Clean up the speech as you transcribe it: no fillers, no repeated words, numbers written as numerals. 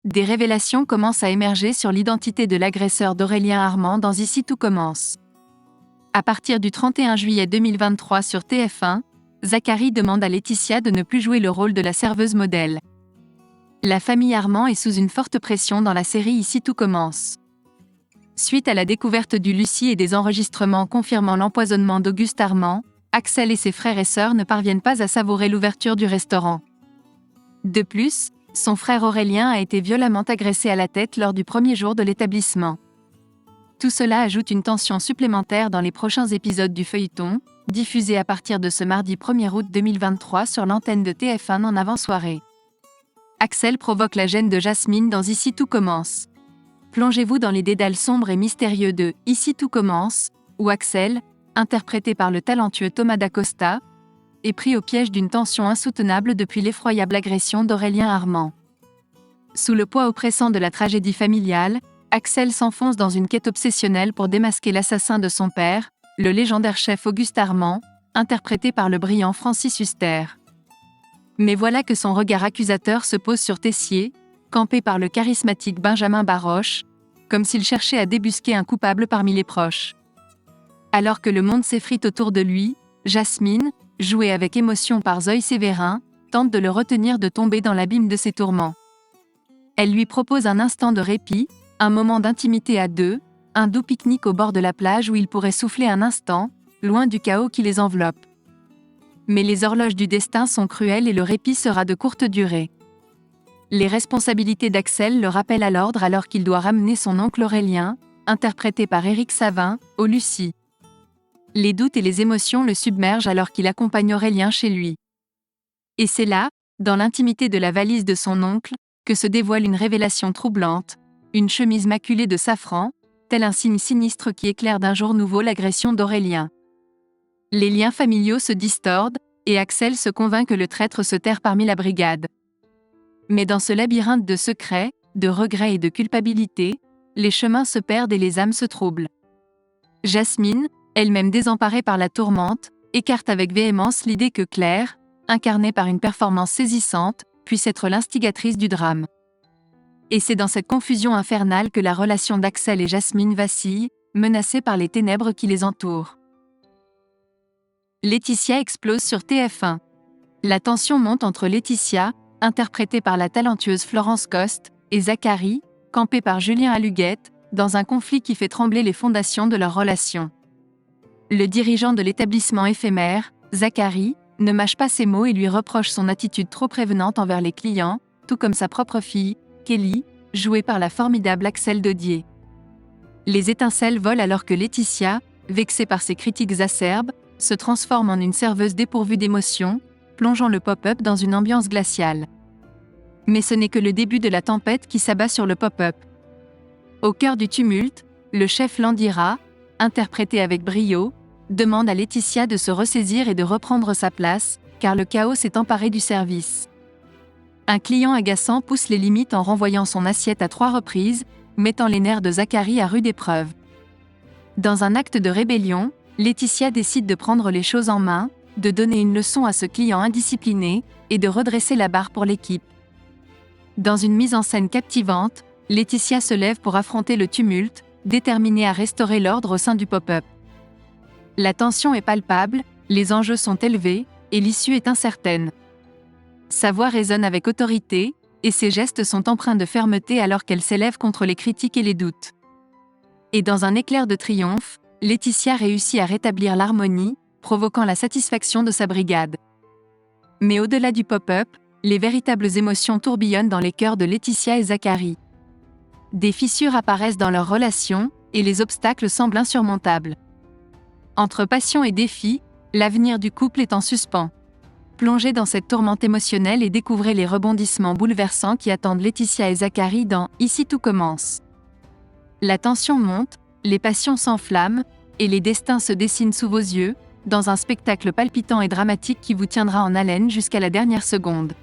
des révélations commencent à émerger sur l'identité de l'agresseur d'Aurélien Armand dans Ici tout commence. À partir du 31 juillet 2023 sur TF1, Zacharie demande à Laetitia de ne plus jouer le rôle de la serveuse modèle. La famille Armand est sous une forte pression dans la série Ici tout commence. Suite à la découverte du Lucie et des enregistrements confirmant l'empoisonnement d'Auguste Armand, Axel et ses frères et sœurs ne parviennent pas à savourer l'ouverture du restaurant. De plus, son frère Aurélien a été violemment agressé à la tête lors du premier jour de l'établissement. Tout cela ajoute une tension supplémentaire dans les prochains épisodes du feuilleton, diffusé à partir de ce mardi 1er août 2023 sur l'antenne de TF1 en avant-soirée. Axel provoque la gêne de Jasmine dans Ici tout commence. Plongez-vous dans les dédales sombres et mystérieux de Ici tout commence, où Axel, interprété par le talentueux Thomas Dacosta, est pris au piège d'une tension insoutenable depuis l'effroyable agression d'Aurélien Armand. Sous le poids oppressant de la tragédie familiale, Axel s'enfonce dans une quête obsessionnelle pour démasquer l'assassin de son père, le légendaire chef Auguste Armand, interprété par le brillant Francis Huster. Mais voilà que son regard accusateur se pose sur Tessier, campé par le charismatique Benjamin Baroche, comme s'il cherchait à débusquer un coupable parmi les proches. Alors que le monde s'effrite autour de lui, Jasmine, jouée avec émotion par Zoe Sévérin, tente de le retenir de tomber dans l'abîme de ses tourments. Elle lui propose un instant de répit, un moment d'intimité à deux, un doux pique-nique au bord de la plage où ils pourraient souffler un instant, loin du chaos qui les enveloppe. Mais les horloges du destin sont cruelles et le répit sera de courte durée. Les responsabilités d'Axel le rappellent à l'ordre alors qu'il doit ramener son oncle Aurélien, interprété par Éric Savin, au Lucie. Les doutes et les émotions le submergent alors qu'il accompagne Aurélien chez lui. Et c'est là, dans l'intimité de la valise de son oncle, que se dévoile une révélation troublante, une chemise maculée de safran, tel un signe sinistre qui éclaire d'un jour nouveau l'agression d'Aurélien. Les liens familiaux se distordent, et Axel se convainc que le traître se terre parmi la brigade. Mais dans ce labyrinthe de secrets, de regrets et de culpabilité, les chemins se perdent et les âmes se troublent. Jasmine, elle-même désemparée par la tourmente, écarte avec véhémence l'idée que Claire, incarnée par une performance saisissante, puisse être l'instigatrice du drame. Et c'est dans cette confusion infernale que la relation d'Axel et Jasmine vacille, menacée par les ténèbres qui les entourent. Laetitia explose sur TF1. La tension monte entre Laetitia, interprétée par la talentueuse Florence Coste, et Zacharie, campé par Julien Aluguette, dans un conflit qui fait trembler les fondations de leur relation. Le dirigeant de l'établissement éphémère, Zacharie, ne mâche pas ses mots et lui reproche son attitude trop prévenante envers les clients, tout comme sa propre fille, Kelly, jouée par la formidable Axel Dodier. Les étincelles volent alors que Laetitia, vexée par ses critiques acerbes, se transforme en une serveuse dépourvue d'émotion, plongeant le pop-up dans une ambiance glaciale. Mais ce n'est que le début de la tempête qui s'abat sur le pop-up. Au cœur du tumulte, le chef Landira, interprété avec brio, demande à Laetitia de se ressaisir et de reprendre sa place, car le chaos s'est emparé du service. Un client agaçant pousse les limites en renvoyant son assiette à 3 reprises, mettant les nerfs de Zacharie à rude épreuve. Dans un acte de rébellion, Laetitia décide de prendre les choses en main, de donner une leçon à ce client indiscipliné, et de redresser la barre pour l'équipe. Dans une mise en scène captivante, Laetitia se lève pour affronter le tumulte, déterminée à restaurer l'ordre au sein du pop-up. La tension est palpable, les enjeux sont élevés, et l'issue est incertaine. Sa voix résonne avec autorité, et ses gestes sont empreints de fermeté alors qu'elle s'élève contre les critiques et les doutes. Et dans un éclair de triomphe, Laetitia réussit à rétablir l'harmonie, provoquant la satisfaction de sa brigade. Mais au-delà du pop-up, les véritables émotions tourbillonnent dans les cœurs de Laetitia et Zacharie. Des fissures apparaissent dans leur relation, et les obstacles semblent insurmontables. Entre passion et défi, l'avenir du couple est en suspens. Plongez dans cette tourmente émotionnelle et découvrez les rebondissements bouleversants qui attendent Laetitia et Zacharie dans Ici tout commence. La tension monte, les passions s'enflamment, et les destins se dessinent sous vos yeux, dans un spectacle palpitant et dramatique qui vous tiendra en haleine jusqu'à la dernière seconde.